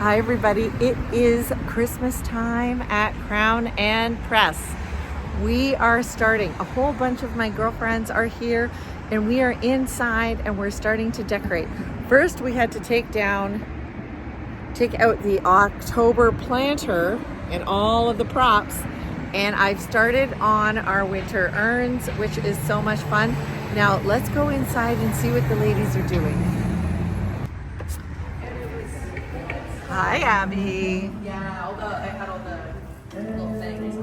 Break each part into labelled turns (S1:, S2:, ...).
S1: Hi everybody, it is Christmas time at Crown and Press. We are starting, a whole bunch of my girlfriends are here and we are inside and we're starting to decorate. First we had to take out the October planter and all of the props, and I've started on our winter urns, which is so much fun. Now let's go inside and see what the ladies are doing. Hi, Abby.
S2: Yeah, I had all the little things.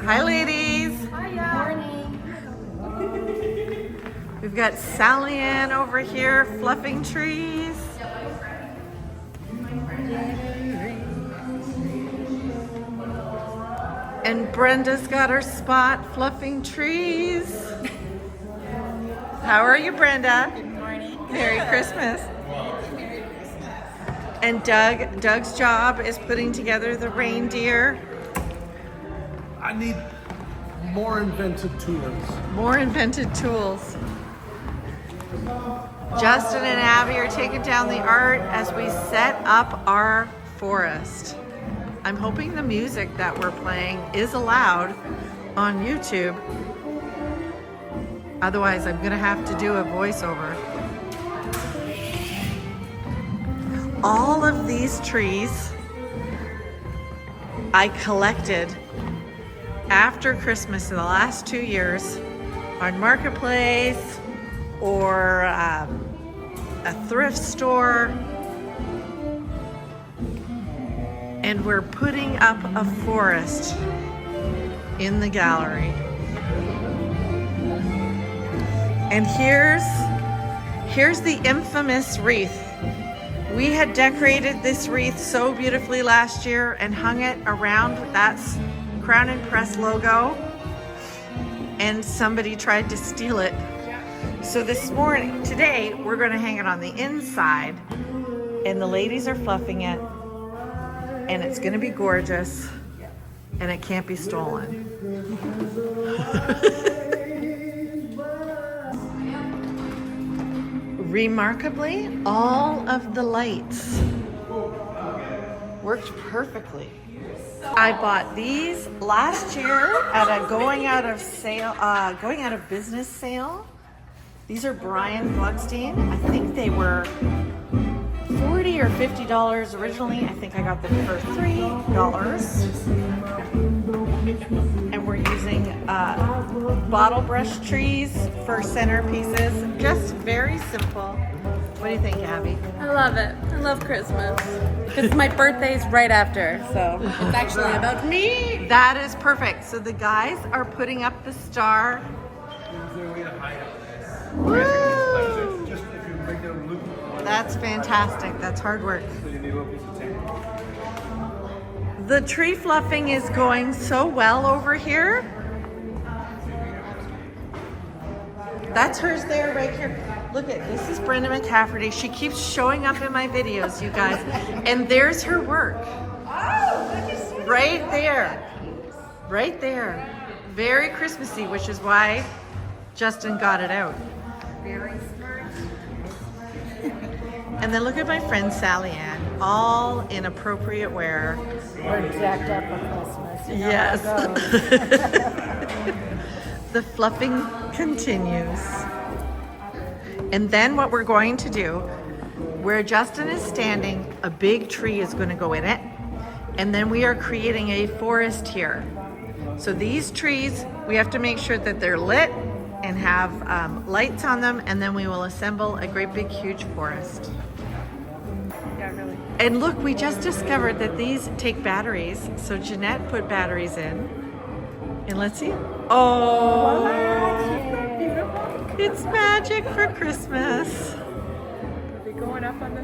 S1: Hi, ladies.
S2: Hiya. Morning.
S1: We've got Sally Ann over here, Fluffing Trees. And Brenda's got her spot, Fluffing Trees. How are you, Brenda?
S2: Good morning.
S1: Merry Christmas. And Doug's job is putting together the reindeer.
S3: I need more inventive tools.
S1: More invented tools. Justin and Abby are taking down the art as we set up our forest. I'm hoping the music that we're playing is allowed on YouTube. Otherwise, I'm gonna have to do a voiceover. All of these trees I collected after Christmas in the last 2 years on Marketplace or a thrift store, and we're putting up a forest in the gallery. And here's the infamous wreath. We had decorated this wreath so beautifully last year and hung it around that Crown and Press logo, and somebody tried to steal it. So today, we're gonna hang it on the inside, and the ladies are fluffing it, and it's gonna be gorgeous, and it can't be stolen. Remarkably, all of the lights worked perfectly. I bought these last year at a going out of business sale. These are Brian Gluckstein. I think they were $40 or $50 originally. I think I got them for $3. And we're using bottle brush trees for centerpieces. Just very simple. What do you think, Abby?
S2: I love it. I love Christmas. Because my birthday's right after, so it's actually about me.
S1: That is perfect. So the guys are putting up the star. Woo! That's fantastic. That's hard work. The tree fluffing is going so well over here. That's hers there, right here. Look at this is Brenda McCafferty. She keeps showing up in my videos, you guys. And there's her work. Right there. Right there. Very Christmassy, which is why Justin got it out.
S2: Very smart.
S1: And then look at my friend Sally Ann, all in appropriate wear.
S4: We're decked up for Christmas. You know
S1: Yes.
S4: how it goes.
S1: The fluffing continues. And then what we're going to do, where Justin is standing, a big tree is going to go in it. And then we are creating a forest here. So these trees, we have to make sure that they're lit and have lights on them, and then we will assemble a great big huge forest.
S2: Yeah, really.
S1: And look, we just discovered that these take batteries. So Jeanette put batteries in. And let's see. Oh, it's magic for Christmas.
S2: Are we going up on the...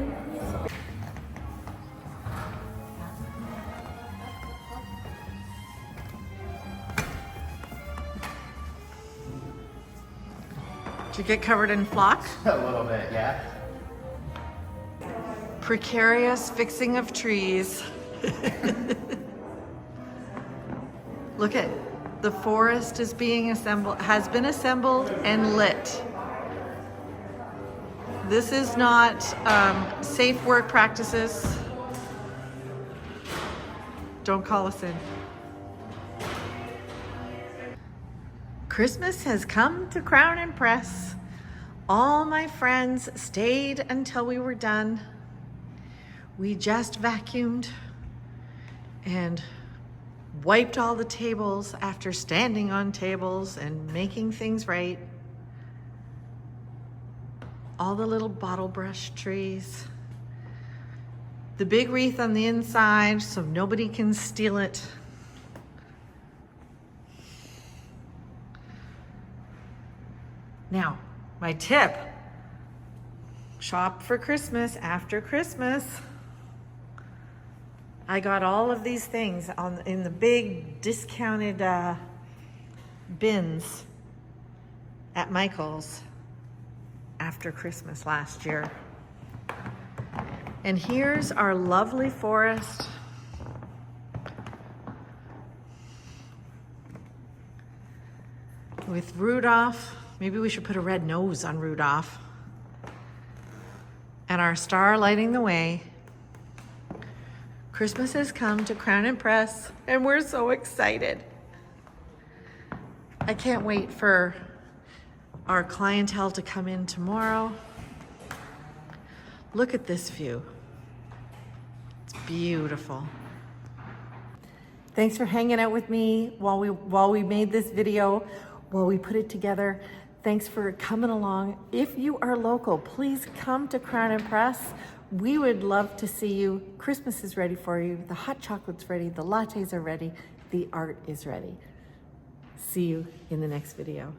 S1: Did you get covered in flock?
S5: A little bit, yeah.
S1: Precarious fixing of trees. Look at the forest is being assembled, has been assembled and lit. This is not safe work practices. Don't call us in. Christmas has come to Crown and Press. All my friends stayed until we were done. We just vacuumed and wiped all the tables after standing on tables and making things right. All the little bottle brush trees. The big wreath on the inside so nobody can steal it. Now, my tip, shop for Christmas after Christmas. I got all of these things in the big discounted bins at Michael's after Christmas last year. And here's our lovely forest. With Rudolph. Maybe we should put a red nose on Rudolph. And our star lighting the way. Christmas has come to Crown and Press, and we're so excited. I can't wait for our clientele to come in tomorrow. Look at this view. It's beautiful. Thanks for hanging out with me while we made this video, while we put it together. Thanks for coming along. If you are local, please come to Crown and Press. We would love to see you. Christmas is ready for you. The hot chocolate's ready. The lattes are ready. The art is ready. See you in the next video.